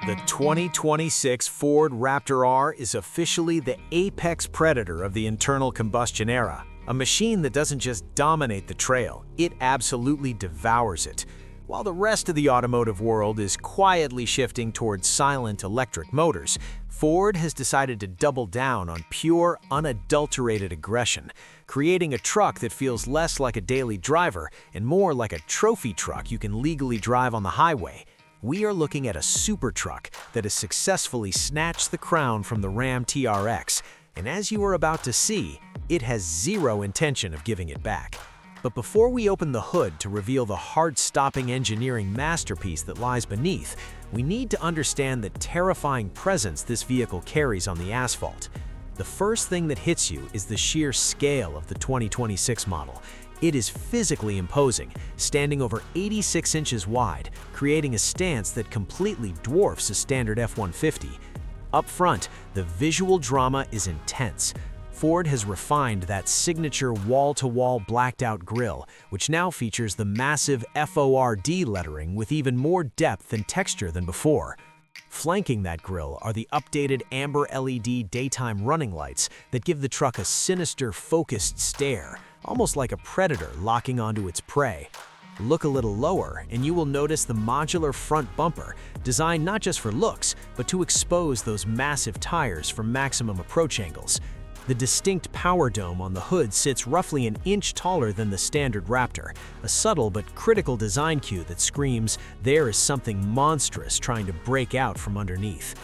The 2026 Ford Raptor R is officially the apex predator of the internal combustion era. A machine that doesn't just dominate the trail, it absolutely devours it. While the rest of the automotive world is quietly shifting towards silent electric motors, Ford has decided to double down on pure, unadulterated aggression, creating a truck that feels less like a daily driver and more like a trophy truck you can legally drive on the highway. We are looking at a super truck that has successfully snatched the crown from the Ram TRX, and as you are about to see, it has zero intention of giving it back. But before we open the hood to reveal the heart-stopping engineering masterpiece that lies beneath, we need to understand the terrifying presence this vehicle carries on the asphalt. The first thing that hits you is the sheer scale of the 2026 model. It is physically imposing, standing over 86 inches wide, creating a stance that completely dwarfs a standard F-150. Up front, the visual drama is intense. Ford has refined that signature wall-to-wall blacked-out grille, which now features the massive FORD lettering with even more depth and texture than before. Flanking that grille are the updated amber LED daytime running lights that give the truck a sinister, focused stare, almost like a predator locking onto its prey. Look a little lower, and you will notice the modular front bumper, designed not just for looks, but to expose those massive tires for maximum approach angles. The distinct power dome on the hood sits roughly an inch taller than the standard Raptor, a subtle but critical design cue that screams, there is something monstrous trying to break out from underneath.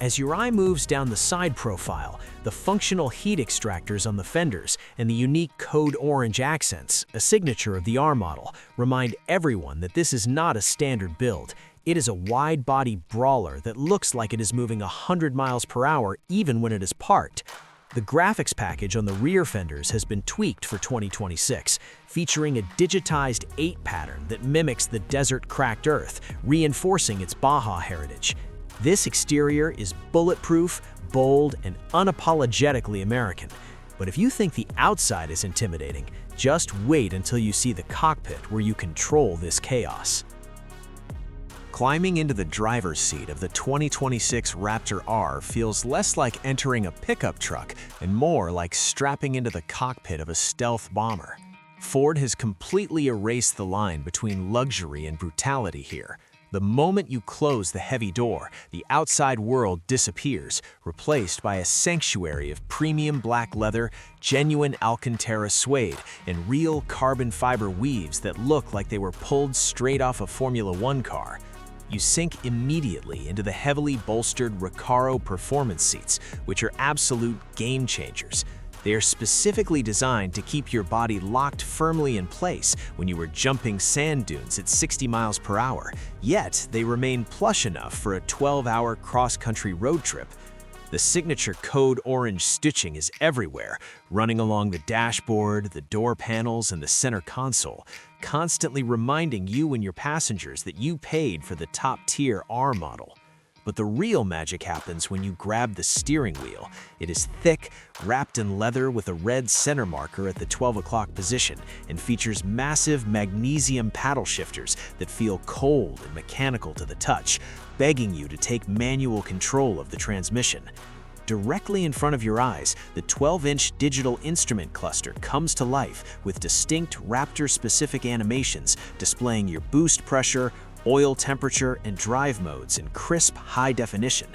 As your eye moves down the side profile, the functional heat extractors on the fenders and the unique code orange accents, a signature of the R model, remind everyone that this is not a standard build. It is a wide-body brawler that looks like it is moving 100 miles per hour even when it is parked. The graphics package on the rear fenders has been tweaked for 2026, featuring a digitized 8 pattern that mimics the desert cracked earth, reinforcing its Baja heritage. This exterior is bulletproof, bold, and unapologetically American. But if you think the outside is intimidating, just wait until you see the cockpit where you control this chaos. Climbing into the driver's seat of the 2026 Raptor R feels less like entering a pickup truck and more like strapping into the cockpit of a stealth bomber. Ford has completely erased the line between luxury and brutality here. The moment you close the heavy door, the outside world disappears, replaced by a sanctuary of premium black leather, genuine Alcantara suede, and real carbon fiber weaves that look like they were pulled straight off a Formula One car. You sink immediately into the heavily bolstered Recaro performance seats, which are absolute game changers. They are specifically designed to keep your body locked firmly in place when you are jumping sand dunes at 60 miles per hour, yet they remain plush enough for a 12-hour cross-country road trip. The signature code orange stitching is everywhere, running along the dashboard, the door panels, and the center console, constantly reminding you and your passengers that you paid for the top-tier R model. But the real magic happens when you grab the steering wheel. It is thick, wrapped in leather with a red center marker at the 12 o'clock position, and features massive magnesium paddle shifters that feel cold and mechanical to the touch, begging you to take manual control of the transmission. Directly in front of your eyes, the 12-inch digital instrument cluster comes to life with distinct Raptor-specific animations displaying your boost pressure, oil temperature, and drive modes in crisp high definition.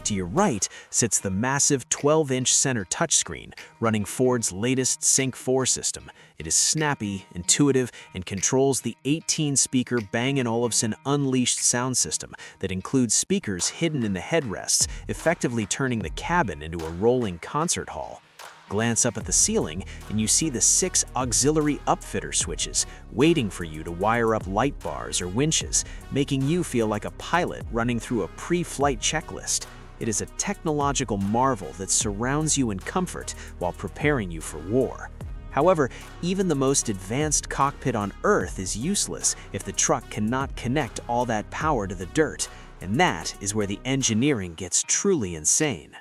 To your right sits the massive 12-inch center touchscreen running Ford's latest Sync 4 system. It is snappy, intuitive, and controls the 18-speaker Bang & Olufsen Unleashed sound system that includes speakers hidden in the headrests, effectively turning the cabin into a rolling concert hall. Glance up at the ceiling and you see the 6 auxiliary upfitter switches waiting for you to wire up light bars or winches, making you feel like a pilot running through a pre-flight checklist. It is a technological marvel that surrounds you in comfort while preparing you for war. However, even the most advanced cockpit on Earth is useless if the truck cannot connect all that power to the dirt, and that is where the engineering gets truly insane.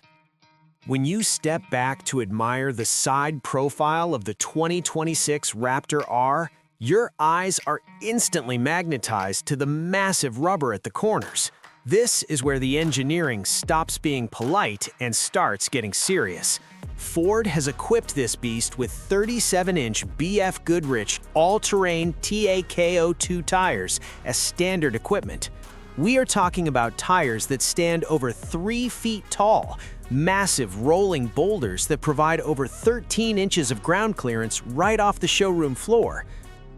When you step back to admire the side profile of the 2026 Raptor R, Your eyes are instantly magnetized to the massive rubber at the corners. This is where the engineering stops being polite and starts getting serious. Ford has equipped this beast with 37-inch BF Goodrich all-terrain TAKO2 tires as standard equipment. We are talking about tires that stand over 3 feet tall, massive rolling boulders that provide over 13 inches of ground clearance right off the showroom floor.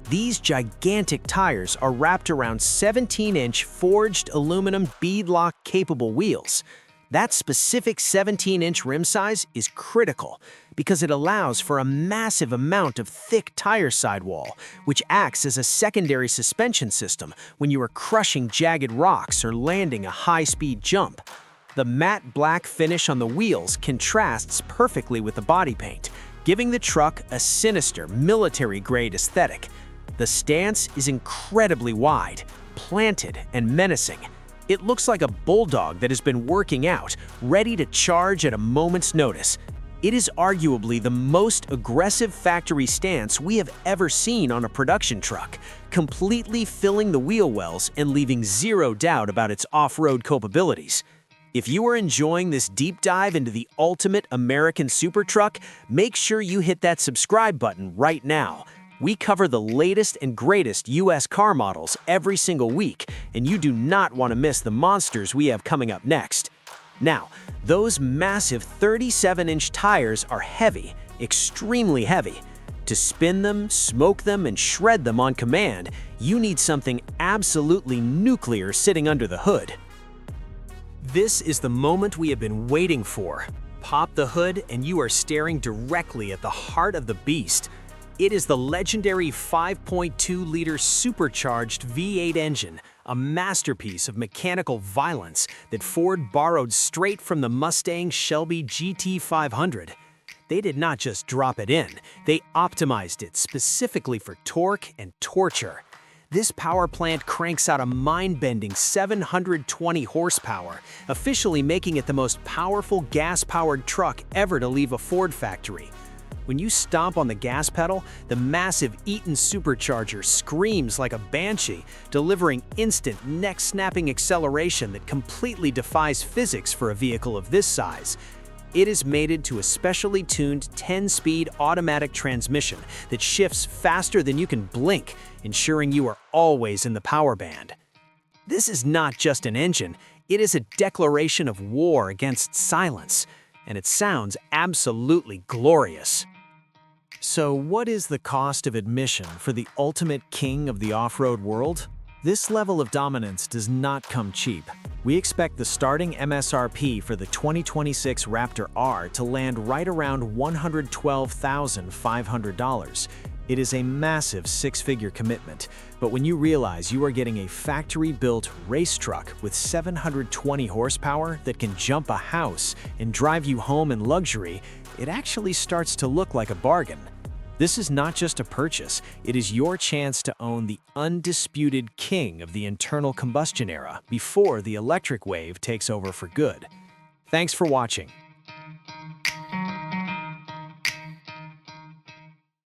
These gigantic tires are wrapped around 17-inch forged aluminum beadlock-capable wheels. That specific 17-inch rim size is critical because it allows for a massive amount of thick tire sidewall, which acts as a secondary suspension system when you are crushing jagged rocks or landing a high-speed jump. The matte black finish on the wheels contrasts perfectly with the body paint, giving the truck a sinister military-grade aesthetic. The stance is incredibly wide, planted, and menacing. It looks like a bulldog that has been working out, ready to charge at a moment's notice. It is arguably the most aggressive factory stance we have ever seen on a production truck, completely filling the wheel wells and leaving zero doubt about its off-road capabilities. If you are enjoying this deep dive into the ultimate American super truck, make sure you hit that subscribe button right now. We cover the latest and greatest US car models every single week, and you do not want to miss the monsters we have coming up next. Now, those massive 37-inch tires are heavy, extremely heavy. To spin them, smoke them, and shred them on command, you need something absolutely nuclear sitting under the hood. This is the moment we have been waiting for. Pop the hood and you are staring directly at the heart of the beast. It is the legendary 5.2-liter supercharged V8 engine, a masterpiece of mechanical violence that Ford borrowed straight from the Mustang Shelby GT500. They did not just drop it in, they optimized it specifically for torque and torture. This power plant cranks out a mind-bending 720 horsepower, officially making it the most powerful gas-powered truck ever to leave a Ford factory. When you stomp on the gas pedal, the massive Eaton supercharger screams like a banshee, delivering instant, neck-snapping acceleration that completely defies physics for a vehicle of this size. It is mated to a specially tuned 10-speed automatic transmission that shifts faster than you can blink, ensuring you are always in the power band. This is not just an engine, it is a declaration of war against silence, and it sounds absolutely glorious. So what is the cost of admission for the ultimate king of the off-road world? This level of dominance does not come cheap. We expect the starting MSRP for the 2026 Raptor R to land right around $112,500. It is a massive six-figure commitment, but when you realize you are getting a factory-built race truck with 720 horsepower that can jump a house and drive you home in luxury, it actually starts to look like a bargain. This is not just a purchase, it is your chance to own the undisputed king of the internal combustion era before the electric wave takes over for good. Thanks for watching.